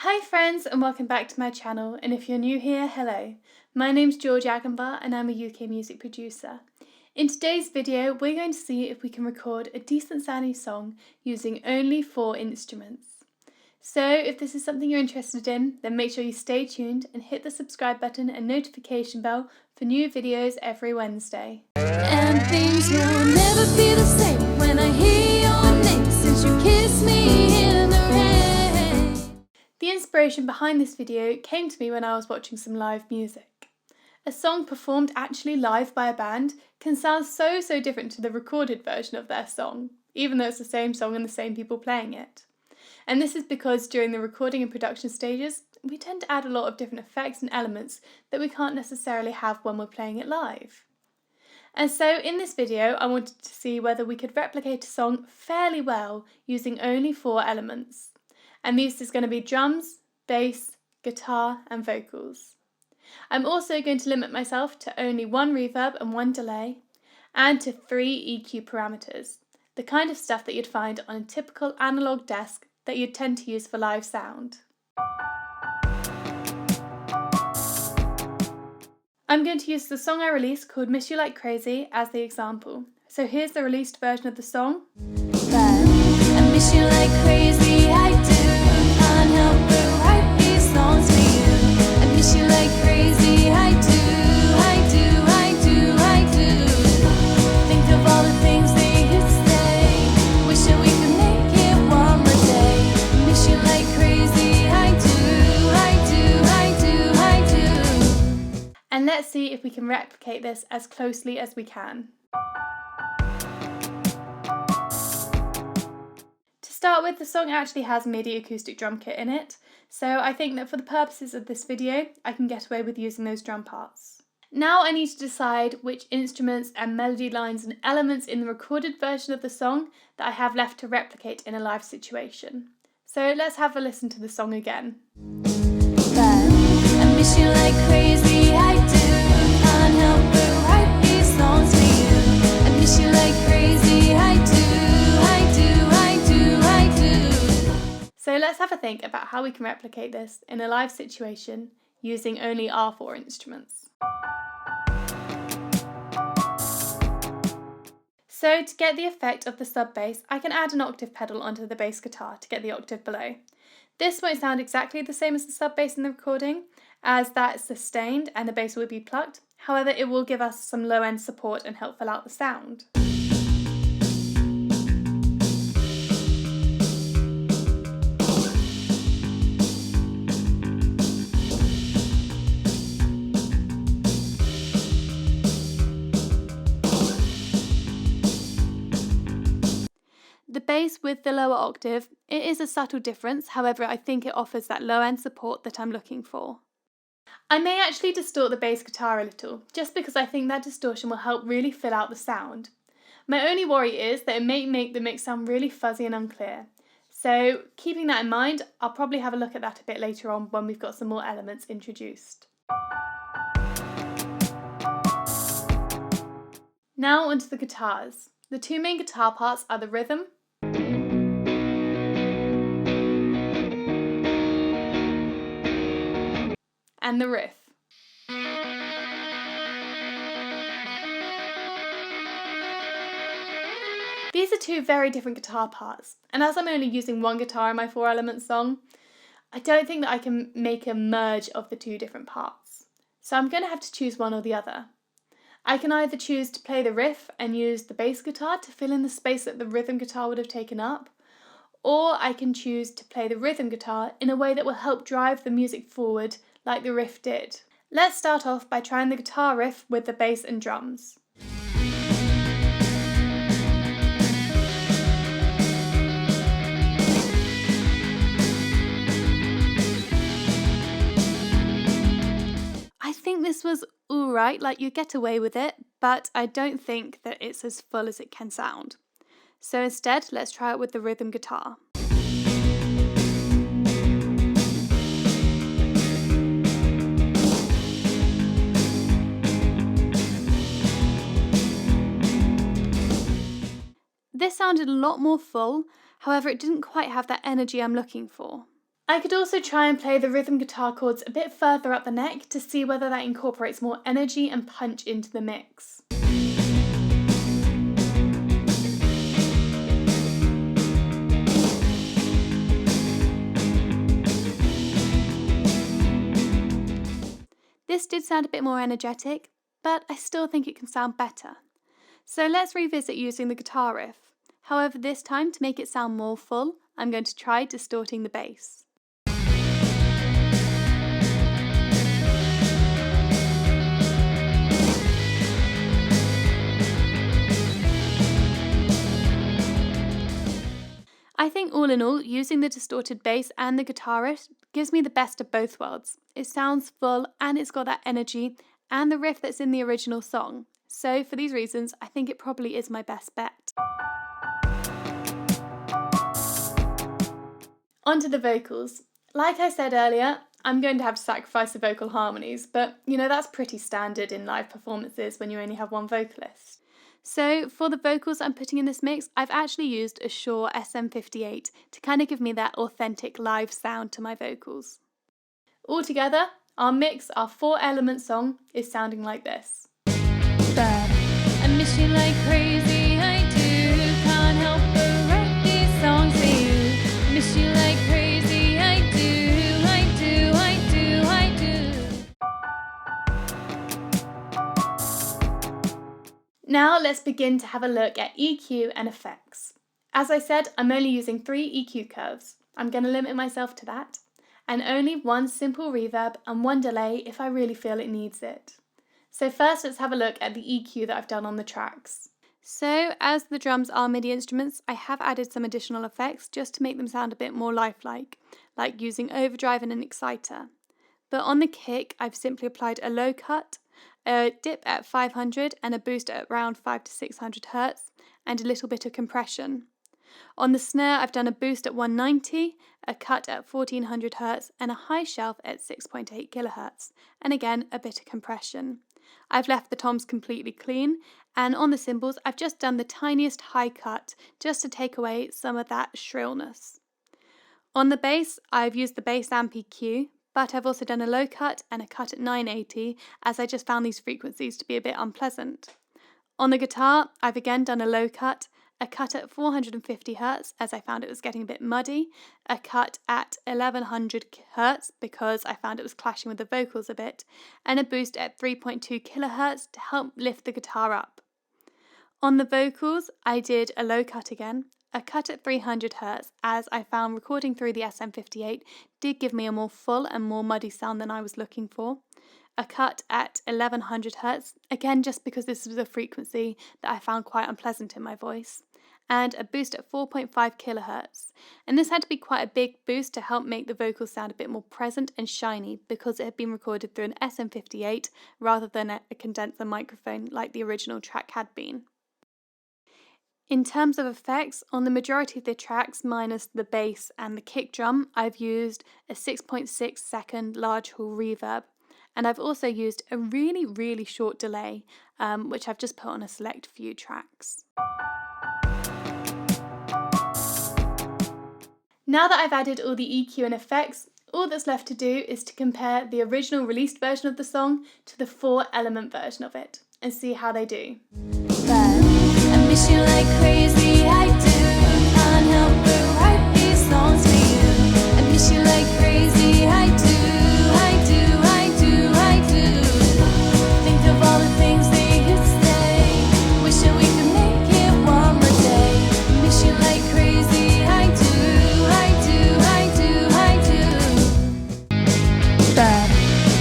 Hi friends and welcome back to my channel, and if you're new here, hello. My name's George Agenbar and I'm a UK music producer. In today's video we're going to see if we can record a decent sounding song using only 4 instruments. So if this is something you're interested in, then make sure you stay tuned and hit the subscribe button and notification bell for new videos every Wednesday. And things will never be the same when I hear your name since you kissed me in the rain. The inspiration behind this video came to me when I was watching some live music. A song performed actually live by a band can sound so different to the recorded version of their song, even though it's the same song and the same people playing it. And this is because during the recording and production stages, we tend to add a lot of different effects and elements that we can't necessarily have when we're playing it live. And so in this video, I wanted to see whether we could replicate a song fairly well using only 4 elements. And these is going to be drums, bass, guitar and vocals. I'm also going to limit myself to only 1 reverb and 1 delay, and to 3 EQ parameters, the kind of stuff that you'd find on a typical analogue desk that you'd tend to use for live sound. I'm going to use the song I released called Miss You Like Crazy as the example. So here's the released version of the song. I miss you like crazy, I do. Can't help but write these songs for you. I miss you like crazy, I do. Think of all the things that you say. Wish that we could make it one more day. I miss you like crazy, I do. And let's see if we can replicate this as closely as we can. To start with, the song actually has MIDI acoustic drum kit in it, so I think that for the purposes of this video, I can get away with using those drum parts. Now I need to decide which instruments and melody lines and elements in the recorded version of the song that I have left to replicate in a live situation. So let's have a listen to the song again. I miss you like crazy, I do. Can't help but write these songs for you. I miss you like crazy, I do. So let's have a think about how we can replicate this in a live situation using only our 4 instruments. So to get the effect of the sub bass, I can add an octave pedal onto the bass guitar to get the octave below. This won't sound exactly the same as the sub bass in the recording, as that's sustained and the bass will be plucked. However, it will give us some low end support and help fill out the sound. The bass with the lower octave, it is a subtle difference, however I think it offers that low end support that I'm looking for. I may actually distort the bass guitar a little, just because I think that distortion will help really fill out the sound. My only worry is that it may make the mix sound really fuzzy and unclear. So keeping that in mind, I'll probably have a look at that a bit later on when we've got some more elements introduced. Now onto the guitars. The 2 main guitar parts are the rhythm and the riff. These are 2 very different guitar parts, and as I'm only using 1 guitar in my 4 element song, I don't think that I can make a merge of the 2 different parts. So I'm going to have to choose one or the other. I can either choose to play the riff and use the bass guitar to fill in the space that the rhythm guitar would have taken up, or I can choose to play the rhythm guitar in a way that will help drive the music forward like the riff did. Let's start off by trying the guitar riff with the bass and drums. I think this was alright, like you get away with it, but I don't think that it's as full as it can sound. So instead, let's try it with the rhythm guitar. This sounded a lot more full, however it didn't quite have that energy I'm looking for. I could also try and play the rhythm guitar chords a bit further up the neck to see whether that incorporates more energy and punch into the mix. This did sound a bit more energetic, but I still think it can sound better. So let's revisit using the guitar riff. However, this time, to make it sound more full, I'm going to try distorting the bass. I think all in all, using the distorted bass and the guitar riff gives me the best of both worlds. It sounds full and it's got that energy and the riff that's in the original song. So for these reasons, I think it probably is my best bet. Onto the vocals. Like I said earlier, I'm going to have to sacrifice the vocal harmonies, but that's pretty standard in live performances when you only have one vocalist. So for the vocals I'm putting in this mix, I've actually used a Shure SM58 to kind of give me that authentic live sound to my vocals. Altogether, our mix, our 4-element song, is sounding like this. I miss you like crazy, I do. Can't help but write these songs for you. Miss you like crazy, I do, I do, I do, I do. Now let's begin to have a look at EQ and effects. As I said, I'm only using 3 EQ curves. I'm going to limit myself to that, and only 1 simple reverb and 1 delay if I really feel it needs it. So first let's have a look at the EQ that I've done on the tracks. So as the drums are MIDI instruments, I have added some additional effects just to make them sound a bit more lifelike, like using overdrive and an exciter. But on the kick, I've simply applied a low cut, a dip at 500 and a boost at around 500 to 600 Hz, and a little bit of compression. On the snare, I've done a boost at 190, a cut at 1400 Hz, and a high shelf at 6.8 kHz, and again a bit of compression. I've left the toms completely clean, and on the cymbals I've just done the tiniest high cut just to take away some of that shrillness. On the bass, I've used the bass amp EQ, but I've also done a low cut and a cut at 980 as I just found these frequencies to be a bit unpleasant. On the guitar, I've again done a low cut, a cut at 450 Hz as I found it was getting a bit muddy, a cut at 1100 Hz because I found it was clashing with the vocals a bit, and a boost at 3.2 kHz to help lift the guitar up. On the vocals, I did a low cut again, a cut at 300 Hz as I found recording through the SM58 did give me a more full and more muddy sound than I was looking for. A cut at 1100 Hz, again just because this was a frequency that I found quite unpleasant in my voice, and a boost at 4.5 kHz. And this had to be quite a big boost to help make the vocals sound a bit more present and shiny because it had been recorded through an SM58 rather than a condenser microphone like the original track had been. In terms of effects, on the majority of the tracks, minus the bass and the kick drum, I've used a 6.6 second large hall reverb. And I've also used a really, really short delay, which I've just put on a select few tracks. Now that I've added all the EQ and effects, all that's left to do is to compare the original released version of the song to the 4-element version of it, and see how they do. I miss you like crazy, I do. Can't help but write these songs for you. I miss you like crazy, I do. I do, I do, I do. Think of all the things that you say. Wish that we could make it one more day. I miss you like crazy, I do. I do, I do, I do.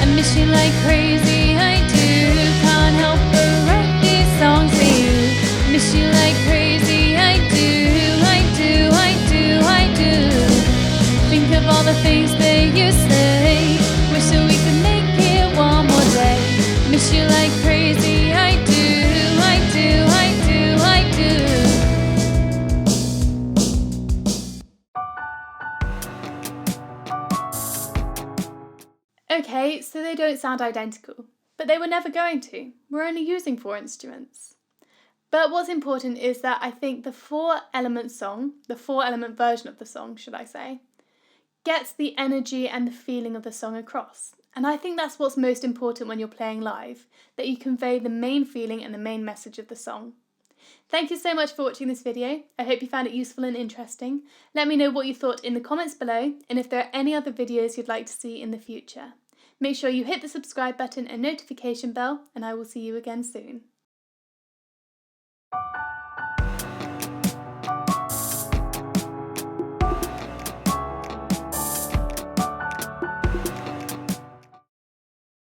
I miss you like crazy, I do. Can't help but write these songs for you. Miss you like crazy, I do, I do, I do, I do. Think of all the things that you say. Wish that we could make it one more day. Miss you like crazy, I do, I do, I do, I do. Okay, so they don't sound identical, but they were never going to. We're only using 4 instruments. But what's important is that I think the 4-element song, the 4-element version of the song, should I say, gets the energy and the feeling of the song across. And I think that's what's most important when you're playing live, that you convey the main feeling and the main message of the song. Thank you so much for watching this video. I hope you found it useful and interesting. Let me know what you thought in the comments below, and if there are any other videos you'd like to see in the future. Make sure you hit the subscribe button and notification bell, and I will see you again soon.